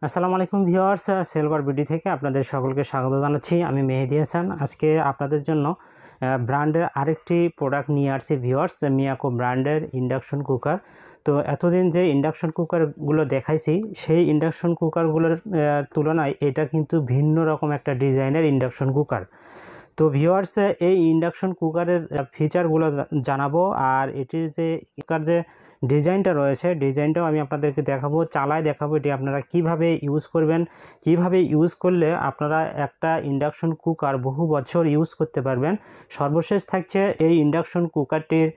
আসসালামু আলাইকুম viewers, সেলগর BD থেকে আপনাদের সকলকে স্বাগত জানাচ্ছি। আমি মেহেদি হাসান। আজকে আপনাদের জন্য ব্র্যান্ডের আরেকটি প্রোডাক্ট নিয়ে আসছি ভিউয়ার্স, মিয়াকো ব্র্যান্ডের ইন্ডাকশন কুকার। তো এতদিন যে ইন্ডাকশন কুকারগুলো দেখাইছি সেই ইন্ডাকশন কুকারগুলোর তুলনায় এটা কিন্তু ভিন্ন রকম একটা ডিজাইনের ইন্ডাকশন কুকার। তো ভিউয়ার্স, এই ইন্ডাকশন কুকারের ফিচারগুলো জানাবো, আর এটির যে কুকার যে ডিজাইনটা রয়েছে ডিজাইনটাও আমি আপনাদেরকে দেখাবো, চালায় দেখাবো এটি আপনারা কিভাবে ইউজ করবেন, কিভাবে ইউজ করলে আপনারা একটা ইন্ডাকশন কুকার বহু বছর ইউজ করতে পারবেন। সর্বশেষ থাকছে এই ইন্ডাকশন কুকারটির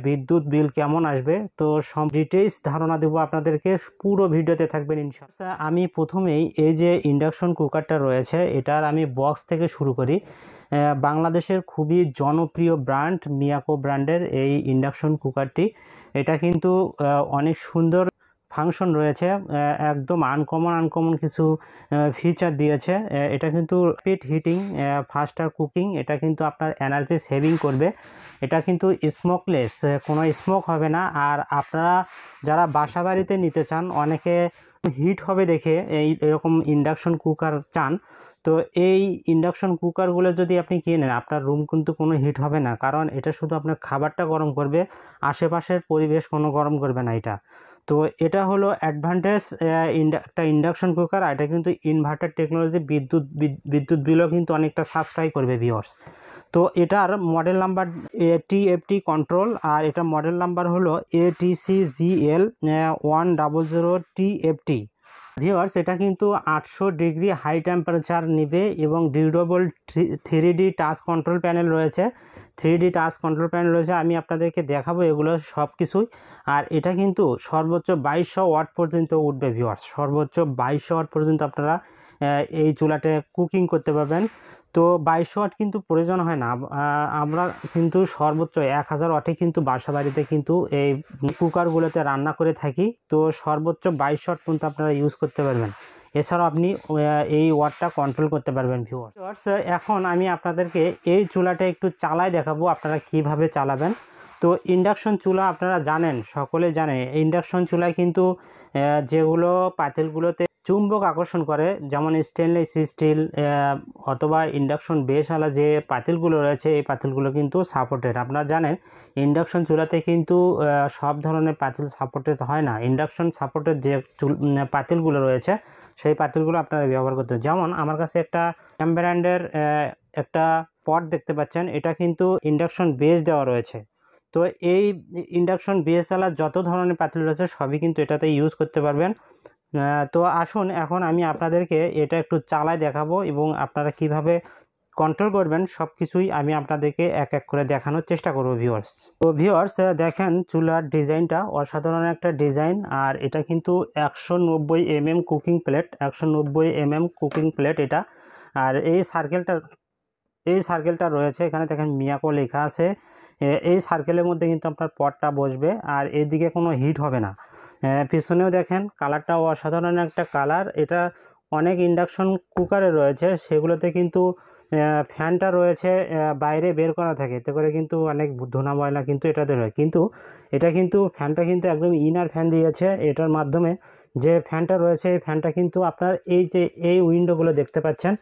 বিদ্যুৎ বিল কেমন আসবে। তো সব ডিটেইলস ধারণা দেবো আপনাদেরকে, পুরো ভিডিওতে থাকবেন ইনশাআল্লাহ। আমি প্রথমেই এই যে ইন্ডাকশন কুকারটা রয়েছে এটার আমি বক্স থেকে শুরু করি। বাংলাদেশের খুবই জনপ্রিয় ব্র্যান্ড মিয়াকো ব্র্যান্ডের এই ইন্ডাকশন কুকারটি। এটা কিন্তু অনেক সুন্দর ফাংশন রয়েছে, একদম আনকমন কিছু ফিচার দিয়েছে। এটা কিন্তু স্পিড হিটিং, ফাস্টার কুকিং, এটা কিন্তু আপনার এনার্জি সেভিং করবে। এটা কিন্তু স্মোকলেস, কোনো স্মোক হবে না। আর আপনারা যারা বাসা বাড়িতে নিতে চান, অনেকে হিট হবে দেখে এরকম ইন্ডাকশন কুকার চান, তো এই ইন্ডাকশন কুকারগুলো যদি আপনি কিনেন আপনার রুম কিন্তু কোনো হিট হবে না, কারণ এটা শুধু আপনার খাবারটা গরম করবে, আশেপাশের পরিবেশ কোনো গরম করবে না এটা। তো এটা হলো অ্যাডভান্টেজ একটা ইন্ডাকশন কুকার। আর এটা কিন্তু ইনভার্টার টেকনোলজি, বিদ্যুৎ বিলও কিন্তু অনেকটা সাশ্রয় করবে ভিউয়ার্স। তো এটার মডেল নাম্বার TFT কন্ট্রোল, আর এটা মডেল নাম্বার হলো ATCGL 100TFT। ভিউয়ার্স, এটা কিন্তু 800 ডিগ্রি হাই টেম্পারেচার নেবে এবং durable 3D touch control panel রয়েছে। 3D টাচ কন্ট্রোল প্যানেল রয়েছে, আমি আপনাদেরকে দেখাবো এগুলো সব কিছুই। আর এটা কিন্তু সর্বোচ্চ 2200 ওয়াট পর্যন্ত উঠবে ভিউয়ার্স, সর্বোচ্চ 2200 ওয়াট পর্যন্ত আপনারা এই চুলাতে কুকিং করতে পারবেন। তো 2200 ওয়াট কিন্তু প্রয়োজন হয় না, আমরা কিন্তু সর্বোচ্চ 1000 ওয়াটে কিন্তু বাসা বাড়িতে কিন্তু এই কুকারগুলোতে রান্না করে থাকি। তো সর্বোচ্চ 2200 ওয়াট পর্যন্ত আপনারা ইউজ করতে পারবেন। এছাড়াও আপনি এই ওয়াটটা কন্ট্রোল করতে পারবেন ভিউয়ার্স। এখন আমি আপনাদেরকে এই চুলাটা একটু চালায় দেখাবো আপনারা কিভাবে চালাবেন। তো ইন্ডাকশন চুলা আপনারা জানেন, সকলে জানে ইন্ডাকশন চুলায় কিন্তু যেগুলো পাতিলগুলোতে চুম্বক আকর্ষণ করে, যেমন স্টেনলেস স্টিল অথবা ইন্ডাকশন বেসওয়ালা যে পাতিলগুলো রয়েছে এই পাতিলগুলো কিন্তু সাপোর্টেড। আপনারা জানেন ইন্ডাকশন চুলাতে কিন্তু সব ধরনের পাতিল সাপোর্টেড হয় না। ইন্ডাকশন সাপোর্টেড যে পাতিলগুলো রয়েছে সেই পাতিলগুলো আপনারা ব্যবহার করতে, যেমন আমার কাছে একটা ব্র্যান্ডের একটা পট দেখতে পাচ্ছেন, এটা কিন্তু ইন্ডাকশন বেস দেওয়া রয়েছে। তো এই ইন্ডাকশন বেসওয়ালা যত ধরনের পাতিল রয়েছে সবই কিন্তু এটাতে ইউজ করতে পারবেন। তো আসুন এখন আমি আপনাদেরকে এটা একটু চালায় দেখাবো এবং আপনারা কিভাবে কন্ট্রোল করবেন সব কিছুই আমি আপনাদেরকে এক এক করে দেখানোর চেষ্টা করব ভিউয়ার্স। তো ভিউয়ার্স, দেখেন চুলার ডিজাইনটা অসাধারণ একটা ডিজাইন। আর এটা কিন্তু 190 mm cooking plate, 190 mm cooking plate এটা। আর এই সার্কেলটা রয়েছে এখানে, দেখেন মিয়াকো লেখা আছে। এই সার্কেলের মধ্যে কিন্তু আপনার পটটা বসবে আর এদিকে কোনো হিট হবে না। পিছনেও দেখেন কালারটাও অসাধারণ একটা কালার। এটা অনেক ইন্ডাকশন কুকারে রয়েছে সেগুলোতে কিন্তু ফ্যানটা রয়েছে বাইরে বের করা থাকে, এতে করে কিন্তু অনেক ধুনা ময়লা কিন্তু এটাতে রয়ে, কিন্তু এটা কিন্তু ফ্যানটা কিন্তু একদম ইনার ফ্যান দিয়েছে। এটার মাধ্যমে যে ফ্যানটা রয়েছে এই ফ্যানটা কিন্তু আপনার এই যে এই উইন্ডোগুলো দেখতে পাচ্ছেন,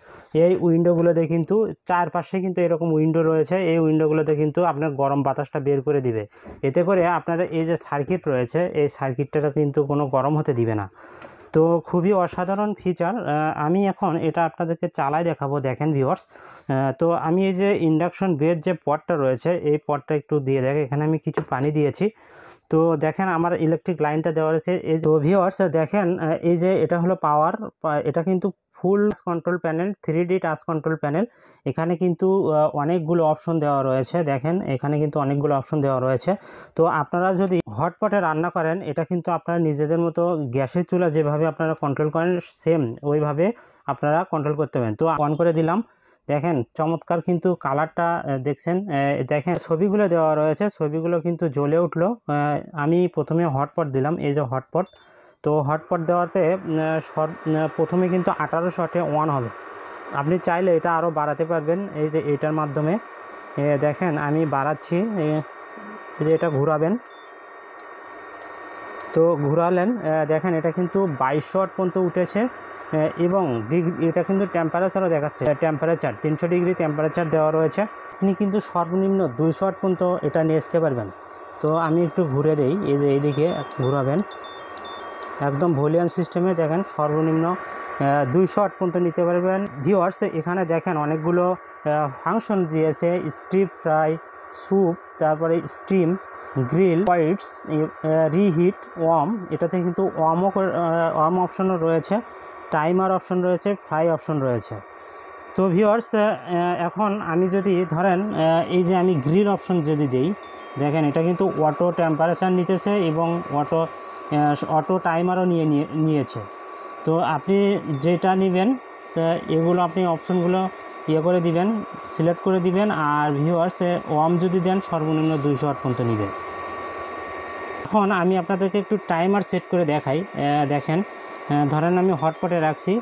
এই উইন্ডোগুলোতে কিন্তু চারপাশে কিন্তু এরকম উইন্ডো রয়েছে, এই উইন্ডোগুলোতে কিন্তু আপনার গরম বাতাসটা বের করে দিবে। এতে করে আপনার এই যে সার্কিট রয়েছে এই সার্কিটটা কিন্তু কোনো গরম হতে দিবে না। তো খুবই অসাধারণ ফিচার। আমি এখন এটা আপনাদেরকে চালাই দেখাবো, দেখেন ভিউয়ার্স। তো আমি এই যে ইন্ডাকশন বেস যে পটটা রয়েছে এই পটটা একটু দিয়ে দেখেন, এখানে আমি কিছু পানি দিয়েছি। তো দেখেন আমার ইলেকট্রিক লাইনটা দেওয়া রয়েছে। এই যে ভিউয়ার্স দেখেন, এই যে এটা হলো পাওয়ার, এটা কিন্তু ফুল control panel, 3D touch control panel. এখানে কিন্তু অনেকগুলো অপশন দেওয়া রয়েছে, দেখেন এখানে কিন্তু অনেকগুলো অপশন দেওয়া রয়েছে। তো আপনারা যদি হটপটে রান্না করেন এটা কিন্তু আপনারা নিজেদের মতো গ্যাসের চুলা যেভাবে আপনারা কন্ট্রোল করেন সেম ওইভাবে আপনারা কন্ট্রোল করতে পারেন। তো অন করে দিলাম, দেখেন চমৎকার কিন্তু কালারটা দেখছেন। দেখেন ছবিগুলো দেওয়া রয়েছে, ছবিগুলো কিন্তু জ্বলে উঠলো। আমি প্রথমে হটপট দিলাম, এই যে হটপট। তো হটপট দেওয়াতে প্রথমে কিন্তু 1800 ওয়াটে অন হবে। আপনি চাইলে এটা আরও বাড়াতে পারবেন, এই যে এটার মাধ্যমে দেখেন আমি বাড়াচ্ছি, এই যে এটা ঘোরাবেন। তো ঘোরালেন, দেখেন এটা কিন্তু 2200 ওয়াট পর্যন্ত উঠেছে এবং এটা কিন্তু টেম্পারেচারও দেখাচ্ছে, টেম্পারেচার 300 ডিগ্রি টেম্পারেচার দেওয়া রয়েছে। আপনি কিন্তু সর্বনিম্ন 200 ওয়াট পর্যন্ত এটা নিয়ে আসতে পারবেন। তো আমি একটু ঘুরে দেই, এই যে এইদিকে ঘোরাবেন, একদম ভলিউম সিস্টেমে দেখেন সর্বনিম্ন 200 ওয়াট পর্যন্ত নিতে পারবেন। ভিউয়ার্স এখানে দেখেন অনেকগুলো ফাংশন দিয়েছে, স্টিপ ফ্রাই, স্যুপ, তারপরে স্টিম, গ্রিল, হোয়াইটস, রিহিট, ওয়ার্ম, এটাতে কিন্তু ওয়ার্ম অপশনও রয়েছে, টাইমার অপশন রয়েছে, ফ্রাই অপশন রয়েছে। তো ভিউয়ার্স এখন আমি যদি ধরেন এই যে আমি গ্রিল অপশন যদি দেই, দেখেন এটা কিন্তু অটো টেম্পারেচার নিতেছে এবং অটো টাইমারও নিয়েছে। তো আপনি যেটা নেবেন এগুলো আপনি অপশনগুলো করে দিবেন, সিলেক্ট করে দিবেন। আর ভিউয়ার্স ওয়ার্ম যদি দেন সর্বনিম্ন 200 ওয়াট পর্যন্ত নেবেন। এখন আমি আপনাদেরকে একটু টাইমার সেট করে দেখাই। দেখেন ধরেন আমি হটপটে রাখছি,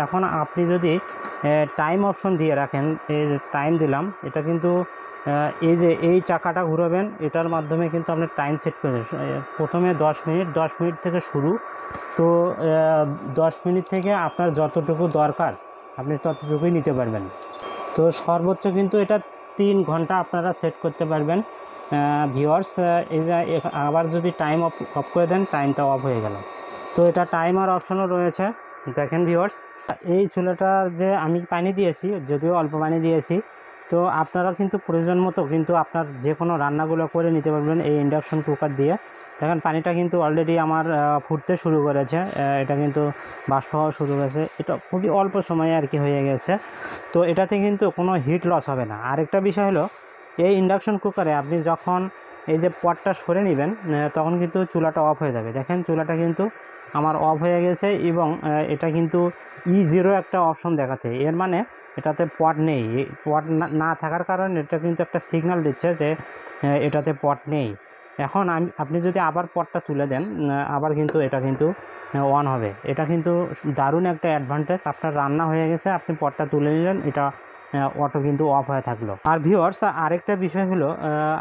এখন আপনি যদি টাইম অপশন দিয়ে রাখেন, এই যে টাইম দিলাম, এটা কিন্তু এই যে এই চাকাটা ঘুরাবেন, এটার মাধ্যমে কিন্তু আপনি টাইম সেট করে প্রথমে 10 মিনিট থেকে শুরু। তো 10 মিনিট থেকে আপনার যতটুকু দরকার আপনি ততটুকুই নিতে পারবেন। তো সর্বোচ্চ কিন্তু এটা 3 ঘন্টা আপনারা সেট করতে পারবেন। ভিউয়ার্স এই যে আবার যদি টাইম অফ করে দেন, টাইমটা অফ হয়ে গেল। তো এটা টাইমার অপশনও রয়েছে। দেখেন ভিউয়ার্স এই চুলাটার যে আমি পানি দিয়েছি, যদিও অল্প পানি দিয়েছি, তো আপনারা কিন্তু প্রয়োজন মতো কিন্তু আপনার যে কোনো রান্নাগুলো করে নিতে পারবেন এই ইন্ডাকশন কুকার দিয়ে। দেখেন পানিটা কিন্তু অলরেডি আমার ফুটতে শুরু করেছে, এটা কিন্তু বাষ্প হওয়া শুরু করেছে, এটা খুবই অল্প সময়ে আর কি হয়ে গেছে। তো এটাতে কিন্তু কোনো হিট লস হবে না। আরেকটা বিষয় হলো এই ইন্ডাকশন কুকারে আপনি যখন এই যে পটটা সরে নেবেন তখন কিন্তু চুলাটা অফ হয়ে যাবে। দেখেন চুলাটা কিন্তু আমার অফ হয়ে গেছে এবং এটা কিন্তু E0 একটা অপশন দেখাচ্ছে, এর মানে এটাতে পট নেই। পট না থাকার কারণে এটা কিন্তু একটা সিগন্যাল দিচ্ছে যে এটাতে পট নেই। এখন আপনি যদি আবার পটটা তুলে দেন আবার কিন্তু এটা কিন্তু অন হবে। এটা কিন্তু দারুণ একটা অ্যাডভান্টেজ। আপনার রান্না হয়ে গেছে, আপনি পটটা তুলে নিলেন, এটা অটো কিন্তু অফ হয়ে থাকলো। আর ভিউয়ার্স আরেকটা বিষয় হলো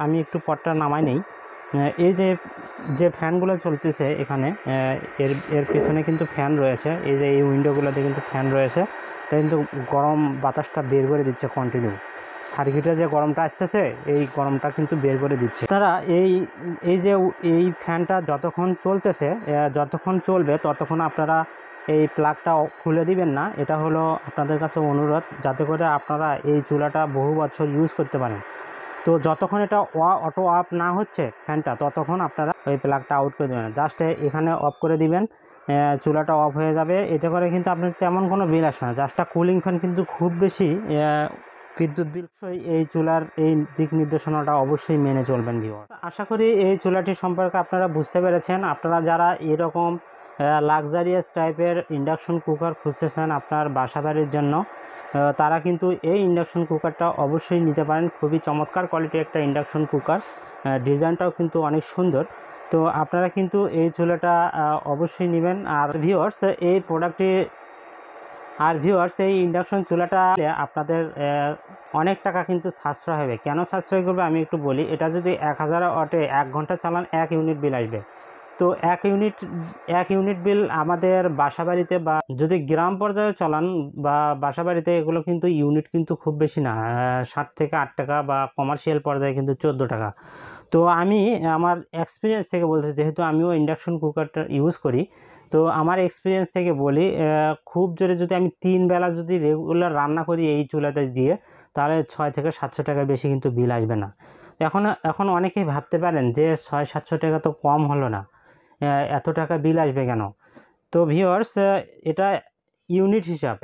আমি একটু পটটা নামাই নেই, এই যে ফ্যানগুলো চলতেছে এখানে এর পিছনে কিন্তু ফ্যান রয়েছে, এই যে এই উইন্ডোগুলোতে কিন্তু ফ্যান রয়েছে, এটা কিন্তু গরম বাতাসটা বের করে দিচ্ছে কন্টিনিউ। সার্কিটে যে গরমটা আসতেছে এই গরমটা কিন্তু বের করে দিচ্ছে। আপনারা এই যে এই ফ্যানটা যতক্ষণ চলতেছে, যতক্ষণ চলবে ততক্ষণ আপনারা এই প্লাগটা খুলে দিবেন না। এটা হলো আপনাদের কাছে অনুরোধ, যাতে করে আপনারা এই চুলাটা বহু বছর ইউজ করতে পারেন। তো যতক্ষণ এটা অটো অফ না হচ্ছে ফ্যানটা, ততক্ষণ আপনারা ওই প্লাগটা আউট করে দেবেন। জাস্ট এখানে অফ করে দিবেন, চুলাটা অফ হয়ে যাবে। এতে করে কিন্তু আপনার তেমন কোনো বিল আসবে না। জাস্টটা কুলিং ফ্যান কিন্তু খুব বেশি বিদ্যুৎ বিল। এই চুলার এই দিক নির্দেশনাটা অবশ্যই মেনে চলবেন ভিউয়ার। আশা করি এই চুলাটি সম্পর্কে আপনারা বুঝতে পেরেছেন। আপনারা যারা এরকম লাক্সারিয়াস টাইপের ইন্ডাকশন কুকার খুঁজতেছেন আপনার বাসাবাড়ির জন্য, তারা কিন্তু এই ইন্ডাকশন কুকারটা অবশ্যই নিতে পারেন। খুবই চমৎকার কোয়ালিটির একটা ইন্ডাকশন কুকার, ডিজাইনটাও কিন্তু অনেক সুন্দর। তো আপনারা কিন্তু এই চুলাটা অবশ্যই নেবেন। আর ভিউয়ার্স এই ইন্ডাকশন চুলাটা আপনাদের অনেক টাকা কিন্তু সাশ্রয় হবে। কেন সাশ্রয় করবে আমি একটু বলি। এটা যদি 1000 ওয়াটে 1 ঘন্টা চালান 1 ইউনিট বিল আসবে। তো 1 ইউনিট বিল আমাদের বাসাবাড়িতে বা যদি গ্রাম পর্যায়ে চালান বা বাসাবাড়িতে, এগুলো কিন্তু ইউনিট কিন্তু খুব বেশি না, 7 থেকে 8 টাকা, বা কমার্শিয়াল পর্যায়ে কিন্তু 14 টাকা। তো আমি আমার এক্সপিরিয়েন্স থেকে বলছি, যেহেতু আমিও ইন্ডাকশন কুকারটা ইউজ করি, তো আমার এক্সপিরিয়েন্স থেকে বলি খুব জোরে যদি আমি 3 বেলা যদি রেগুলার রান্না করি এই চুলাতে দিয়ে, তাহলে 6 থেকে 700 টাকার বেশি কিন্তু বিল আসবে না। এখন অনেকেই ভাবতে পারেন যে 600-700 টাকা তো কম হলো না, এত টাকা বিল আসবে কেন? তো ভিউয়ার্স এটা ইউনিট হিসাব,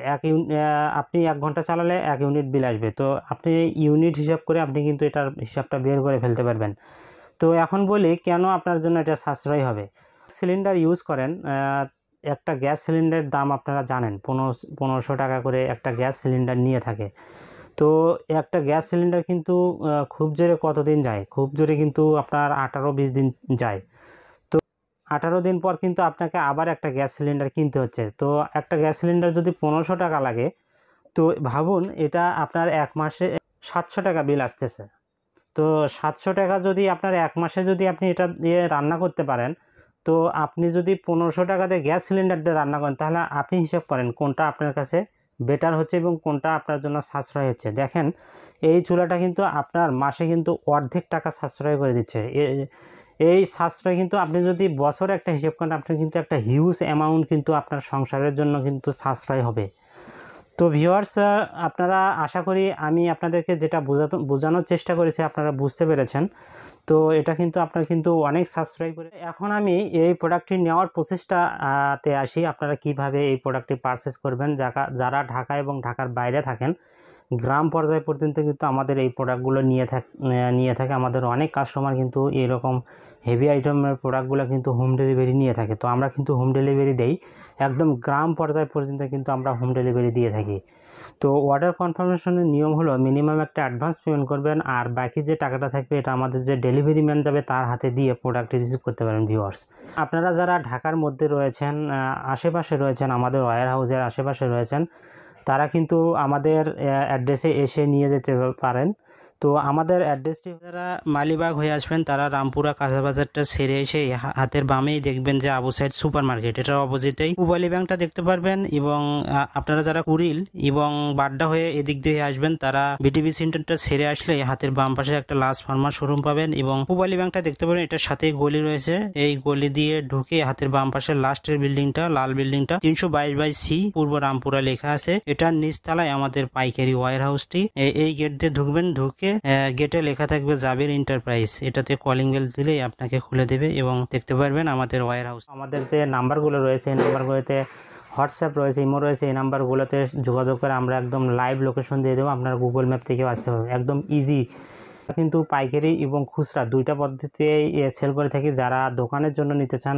আপনি 1 ঘন্টা চালালে 1 ইউনিট বিল আসবে। তো আপনি ইউনিট হিসাব করে আপনি কিন্তু এটার হিসাবটা বের করে ফেলতে পারবেন। তো এখন বলি কেন আপনার জন্য এটা সাশ্রয় হবে। সিলিন্ডার ইউজ করেন, একটা গ্যাস সিলিন্ডারের দাম আপনারা জানেন 1500 টাকা করে একটা গ্যাস সিলিন্ডার নিয়ে থাকে। তো একটা গ্যাস সিলিন্ডার কিন্তু খুব জোরে কতদিন যায়? খুব জোরে কিন্তু আপনার 18-20 দিন যায়। তো 18 দিন পর কিন্তু আপনাকে আবার একটা গ্যাস সিলিন্ডার কিনতে হচ্ছে। তো একটা গ্যাস সিলিন্ডার যদি 1500 টাকা লাগে, তো ভাবুন এটা আপনার 1 মাসে 700 টাকা বিল আসতেছে। তো 700 টাকা যদি আপনার 1 মাসে যদি আপনি এটা দিয়ে রান্না করতে পারেন, তো আপনি যদি 1500 টাকাতে গ্যাস সিলিন্ডারটা রান্না করেন, তাহলে আপনি হিসাব করেন কোনটা আপনার কাছে বেটার হচ্ছে এবং কোনটা আপনার জন্য সাশ্রয় হচ্ছে। দেখেন এই চুলাটা কিন্তু আপনার মাসে কিন্তু অর্ধেক টাকা সাশ্রয় করে দিচ্ছে। এই সাশ্রয় কিন্তু আপনি যদি বছরে একটা হিসেব করেন, আপনার কিন্তু একটা হিউজ অ্যামাউন্ট কিন্তু আপনার সংসারের জন্য কিন্তু সাশ্রয় হবে। তো ভিউয়ার্স, আপনারা আশা করি আমি আপনাদেরকে যেটা বোঝানোর চেষ্টা করেছি আপনারা বুঝতে পেরেছেন। তো এটা কিন্তু আপনার কিন্তু অনেক সাশ্রয় করে। এখন আমি এই প্রোডাক্টটি নেওয়ার প্রচেষ্টাতে আসি, আপনারা কিভাবে এই প্রোডাক্টটি পারচেস করবেন। যারা ঢাকা এবং ঢাকার বাইরে থাকেন, গ্রাম পর্যায় পর্যন্ত কিন্তু আমাদের এই প্রোডাক্টগুলো নিয়ে থাকে। আমাদের অনেক কাস্টমার কিন্তু এরকম হেভি আইটেমের প্রোডাক্টগুলো কিন্তু হোম ডেলিভারি নিয়ে থাকে। তো আমরা কিন্তু হোম ডেলিভারি দেই, একদম গ্রাম পর্যায় পর্যন্ত কিন্তু আমরা হোম ডেলিভারি দিয়ে থাকি। তো অর্ডার কনফার্মেশনের নিয়ম হলো মিনিমাম একটা অ্যাডভান্স পেমেন্ট করবেন, আর বাকি যে টাকাটা থাকবে এটা আমাদের যে ডেলিভারি ম্যান যাবে তার হাতে দিয়ে প্রোডাক্টটি রিসিভ করতে পারেন। ভিউয়ার্স, আপনারা যারা ঢাকার মধ্যে রয়েছেন, আশেপাশে রয়েছেন, আমাদের ওয়্যার হাউসের আশেপাশে রয়েছেন, তারা কিন্তু আমাদের অ্যাড্রেসে এসে নিয়ে যেতে পারেন। তো আমাদের অ্যাড্রেসটি, যারা মালিবাগ হয়ে আসবেন তারা রামপুরা কাঁচা বাজারটা ছেড়ে এসে হাতের বামেই দেখবেন যে আবু সাইড সুপার মার্কেট, এটার অপোজিটেই পূবালী ব্যাংকটা দেখতে পারবেন। এবং আপনারা যারা কুড়িল এবং বাড্ডা হয়ে এদিক দিয়ে আসবেন, তারা বিটিভি সেন্টারটা ছেড়ে আসলে হাতের বাম পাশে একটা লাস্ট ফার্মা শোরুম পাবেন এবং পূবালী ব্যাংকটা দেখতে পাবেন, এটার সাথেই গলি রয়েছে। এই গলি দিয়ে ঢুকে হাতের বাম পাশে লাস্টের বিল্ডিংটা, লাল বিল্ডিংটা 322/C পূর্ব রামপুরা লেখা আছে, এটার নিচতলায় আমাদের পাইকারি ওয়্যার হাউসটি। এই গেট দিয়ে ঢুকবেন, ঢুকে গেটে লেখা থাকবে জাবির এন্টারপ্রাইজ, এটাতে কলিং বেল দিলেই আপনাকে খুলে দেবে এবং দেখতে পারবেন আমাদের ওয়্যার হাউস। আমাদের যে নাম্বারগুলো রয়েছে এই নাম্বারগুলোতে হোয়াটসঅ্যাপ রয়েছে, ইমো রয়েছে, এই নাম্বারগুলোতে যোগাযোগ করে আমরা একদম লাইভ লোকেশন দিয়ে দেবো। আপনার গুগল ম্যাপ থেকেও আসতে হবে, একদম ইজি। কিন্তু পাইকারি এবং খুচরা দুইটা পদ্ধতিতেই সেল করে থাকি। যারা দোকানের জন্য নিতে চান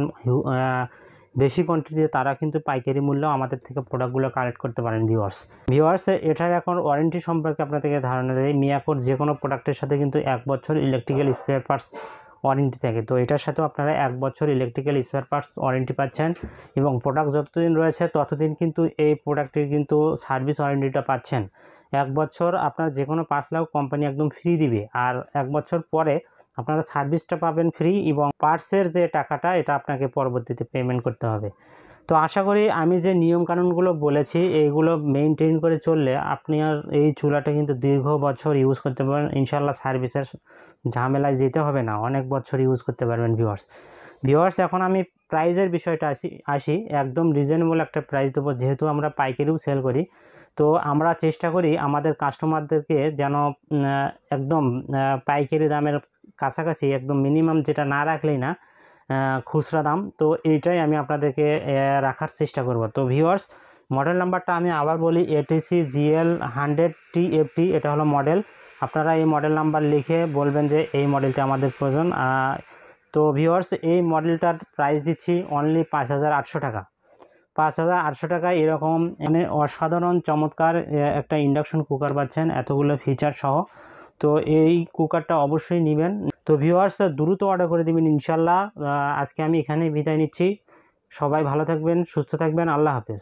বেশি কোয়ান্টিটি, তারা কিন্তু পাইকারি মূল্য আমাদের থেকে প্রোডাক্টগুলো কালেক্ট করতে পারেন। ভিউয়ার্স, এটার এখন ওয়ারেন্টি সম্পর্কে আপনাদেরকে ধারণা দেয়। মিয়াকোর যে কোনো প্রোডাক্টের সাথে কিন্তু 1 বছর ইলেকট্রিক্যাল স্পেয়ার পার্টস ওয়ারেন্টি থাকে। তো এটার সাথেও আপনারা 1 বছর ইলেকট্রিক্যাল স্পেয়ার পার্টস ওয়ারেন্টি পাচ্ছেন এবং প্রোডাক্ট যতদিন রয়েছে ততদিন কিন্তু এই প্রোডাক্টের কিন্তু সার্ভিস ওয়ারেন্টিটা পাচ্ছেন। 1 বছর আপনার যে কোনো পার্টস লাগ কোম্পানি একদম ফ্রি দিবে, আর 1 বছর পরে আপনারা সার্ভিসটা পাবেন ফ্রি এবং পার্টসের যে টাকাটা এটা আপনাকে পরবর্তীতে পেমেন্ট করতে হবে। তো আশা করি আমি যে নিয়মকানুনগুলো বলেছি এইগুলো মেনটেন করে চললে আপনি আর এই চুলাটা কিন্তু দীর্ঘ বছর ইউজ করতে পারবেন। ইনশাল্লাহ সার্ভিসের ঝামেলায় যেতে হবে না, অনেক বছর ইউজ করতে পারবেন। ভিউয়ার্স, এখন আমি প্রাইজের বিষয়টা আসি একদম রিজনেবল একটা প্রাইস দেবো, যেহেতু আমরা পাইকারিও সেল করি। তো আমরা চেষ্টা করি আমাদের কাস্টমারদেরকে যেন একদম পাইকারি দামের কাছাকাছি, একদম মিনিমাম যেটা না রাখলেই না, খুচরা দাম। তো এইটাই আমি আপনাদেরকে রাখার চেষ্টা করব। তো ভিউয়ার্স, মডেল নাম্বারটা আমি আবার বলি, ATC GL 100 TFT, এটা হলো মডেল। আপনারা এই মডেল নাম্বার লিখে বলবেন যে এই মডেলটা আমাদের প্রয়োজন। তো ভিউয়ার্স, এই মডেলটার প্রাইস দিচ্ছি অনলি 5800 টাকা। 5800 টাকায় এরকম মানে অসাধারণ চমৎকার একটা ইন্ডাকশন কুকার পাচ্ছেন, এতগুলো ফিচার সহ। তো এই কুকারটা অবশ্যই নেবেন। তো ভিউয়ার্স, দ্রুত অর্ডার করে দেবেন ইনশাল্লাহ। আজকে আমি এখানেই বিদায় নিচ্ছি। সবাই ভালো থাকবেন, সুস্থ থাকবেন, আল্লাহ হাফেজ।